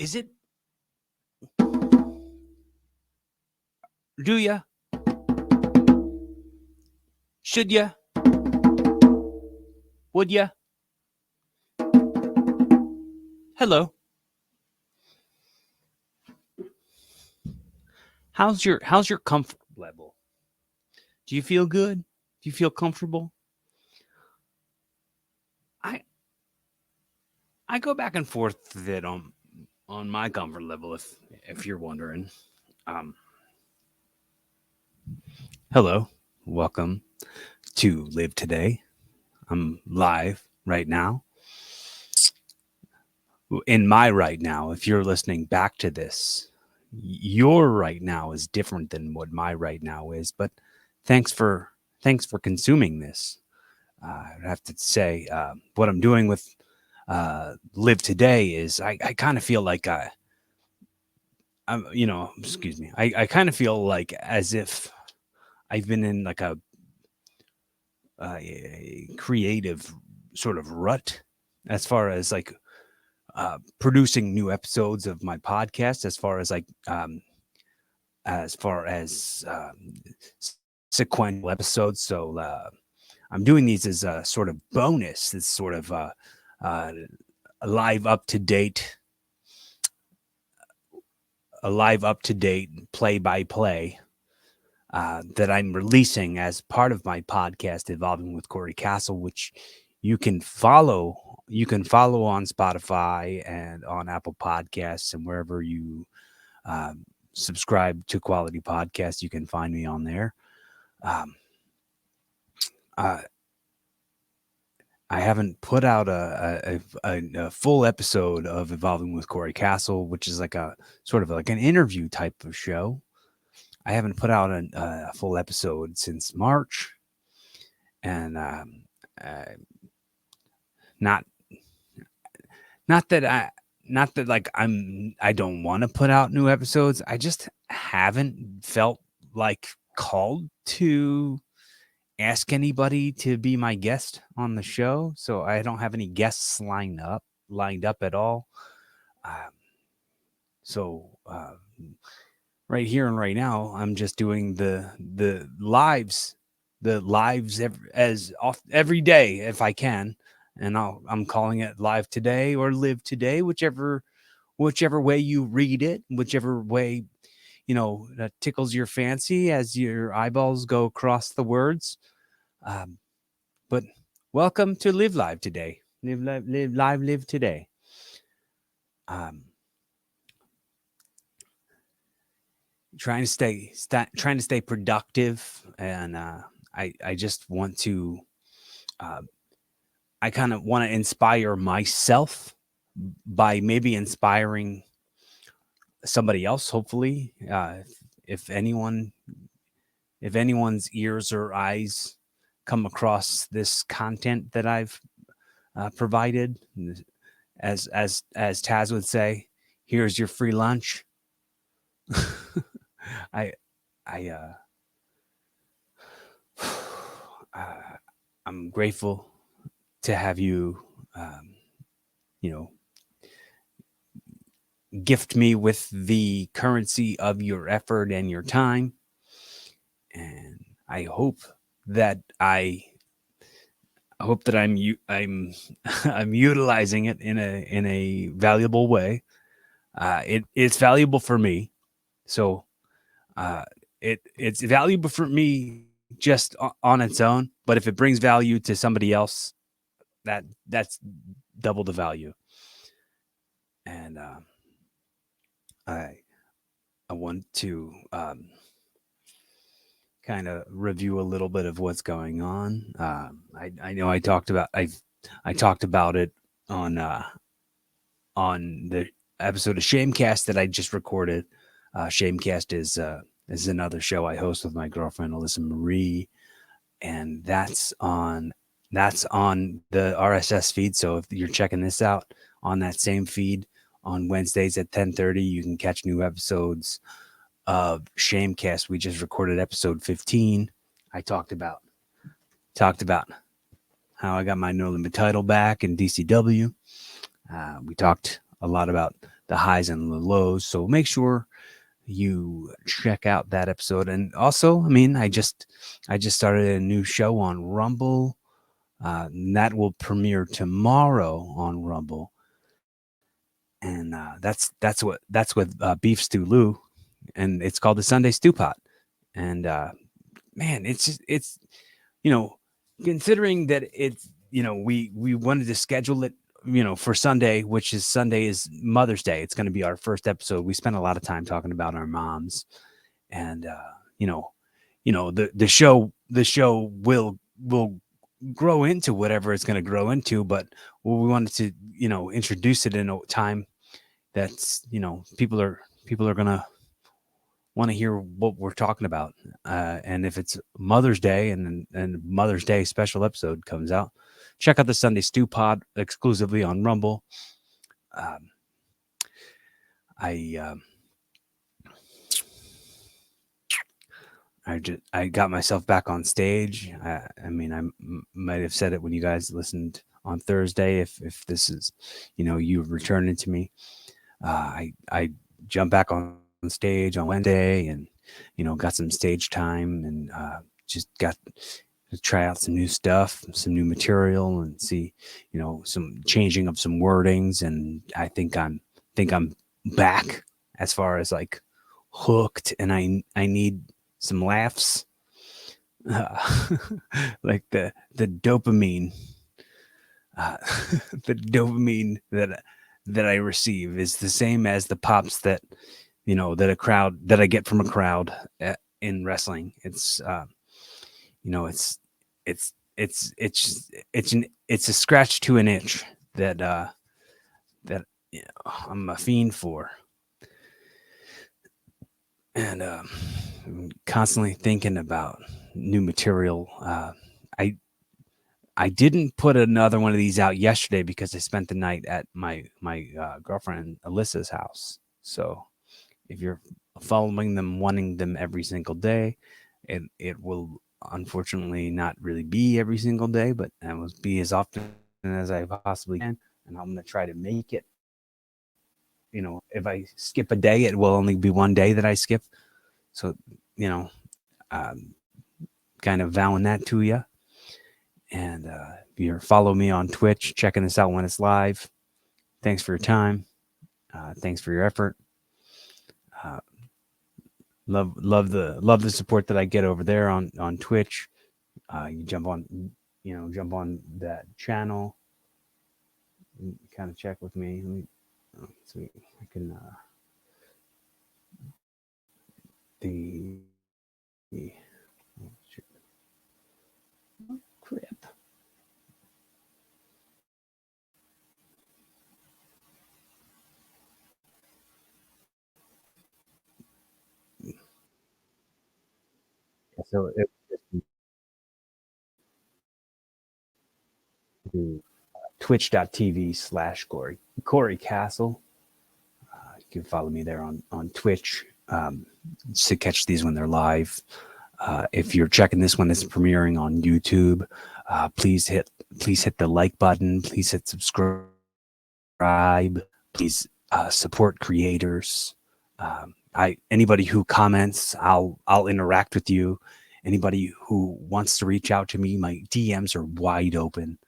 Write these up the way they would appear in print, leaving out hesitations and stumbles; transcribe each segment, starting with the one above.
Is it? Do ya? Should ya? Would ya? Hello. How's your comfort level? Do you feel good? Do you feel comfortable? I I go back and forth with it on my comfort level if you're wondering. Um Hello. Welcome to Live Today. I'm live right now. In my right now, if you're listening back to this, your right now is different than what my right now is, but thanks for consuming this. I have to say, what I'm doing with Live Today is I kind of feel like excuse me, I kind of feel like as if I've been in like a creative sort of rut as far as like producing new episodes of my podcast, as far as sequential episodes. So I'm doing these as a sort of bonus. It's sort of uh, a live up to date, play by play that I'm releasing as part of my podcast, Evolving with Cory Kastle, which you can follow. You can follow on Spotify and on Apple Podcasts and wherever you subscribe to quality podcasts. You can find me on there. Um, uh, I haven't put out a full episode of Evolving with Cory Kastle, which is like a sort of like an interview type of show. I haven't put out a full episode since March, and not not that like I don't want to put out new episodes. I just haven't felt like called to ask anybody to be my guest on the show, so I don't have any guests lined up at all. Um, so right here and right now, I'm just doing the lives, every day if I can, and I'm calling it Live Today or Live Today, whichever way you read it, whichever way that tickles your fancy as your eyeballs go across the words. But welcome to Live Live Today. Live Today. Trying to stay productive, and I just want to I kind of want to inspire myself by maybe inspiring somebody else. Hopefully, if anyone's ears or eyes come across this content that I've provided, as Taz would say, here's your free lunch. I I'm grateful to have you, gift me with the currency of your effort and your time, and I hope that I'm I'm I'm utilizing it in a valuable way. It's valuable for me, so it's valuable for me just on its own. But if it brings value to somebody else, that's double the value. And I want to kind of review a little bit of what's going on. I know I talked about it on the episode of Shamecast that I just recorded. Shamecast is another show I host with my girlfriend Alyssa Marie, and that's on the RSS feed. So if you're checking this out on that same feed on Wednesdays at 10:30, you can catch new episodes of Shamecast. We just recorded episode 15. I talked about how I got my No Limit title back in DCW. We talked a lot about the highs and the lows. So make sure you check out that episode. And also, I mean, I just started a new show on Rumble. And that will premiere tomorrow on Rumble. And that's with Beef Stew Lou, and it's called the Sunday Stew Pot. And man, it's you know, considering that it's, we wanted to schedule it, for Sunday, which is Sunday is Mother's Day. It's going to be our first episode. We spent a lot of time talking about our moms, and you know, the show will grow into whatever it's going to grow into, but we wanted to, introduce it in a time that's, people are going to want to hear what we're talking about. And if it's Mother's Day and Mother's Day special episode comes out, check out the Sunday Stew Pod exclusively on Rumble. Um, I I got myself back on stage. I mean, might have said it when you guys listened on Thursday. If this is, you returning to me, I jumped back on stage on Wednesday, and got some stage time, and just got to try out some new stuff, some new material, and see, some changing of some wordings. And I think I'm back as far as like hooked, and I need some laughs. uh, like the dopamine, uh, the dopamine that I receive is the same as the pops that I get from a crowd in wrestling. It's a scratch to an itch that I'm a fiend for. And I'm constantly thinking about new material. I didn't put another one of these out yesterday because I spent the night at my girlfriend Alyssa's house. So if you're following them, wanting them every single day, it will unfortunately not really be every single day, but it will be as often as I possibly can. And I'm gonna try to make it. If I skip a day, it will only be one day that I skip. So, you know, um, kind of vowing that to you. And if you're follow me on Twitch, checking this out when it's live, thanks for your time. Thanks for your effort. Uh, love the support that I get over there on Twitch. You jump on that channel. Kind of check with me. So I can the oh, shoot. Oh, crap. So it just to twitch.tv/Cory Kastle. You can follow me there on Twitch, to catch these when they're live. If you're checking this when it's premiering on YouTube, please hit the like button. Please hit subscribe. Please support creators. Anybody who comments, I'll interact with you. Anybody who wants to reach out to me, my DMs are wide open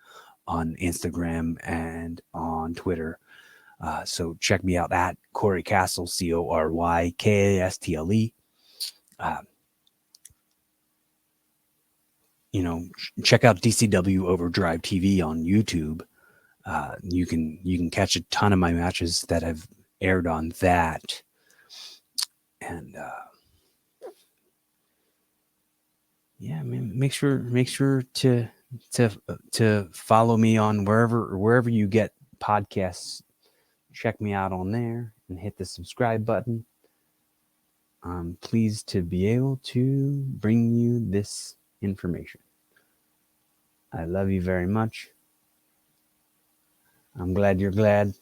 on Instagram and on Twitter. So check me out at Cory Kastle, CoryKastle. Check out DCW Overdrive TV on YouTube. You can catch a ton of my matches that have aired on that. And yeah, man, make sure to follow me on wherever you get podcasts. Check me out on there and hit the subscribe button. I'm pleased to be able to bring you this information. I love you very much. I'm glad you're glad.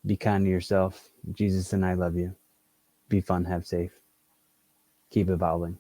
Be kind to yourself. Jesus and I love you. Be fun, have safe. Keep evolving.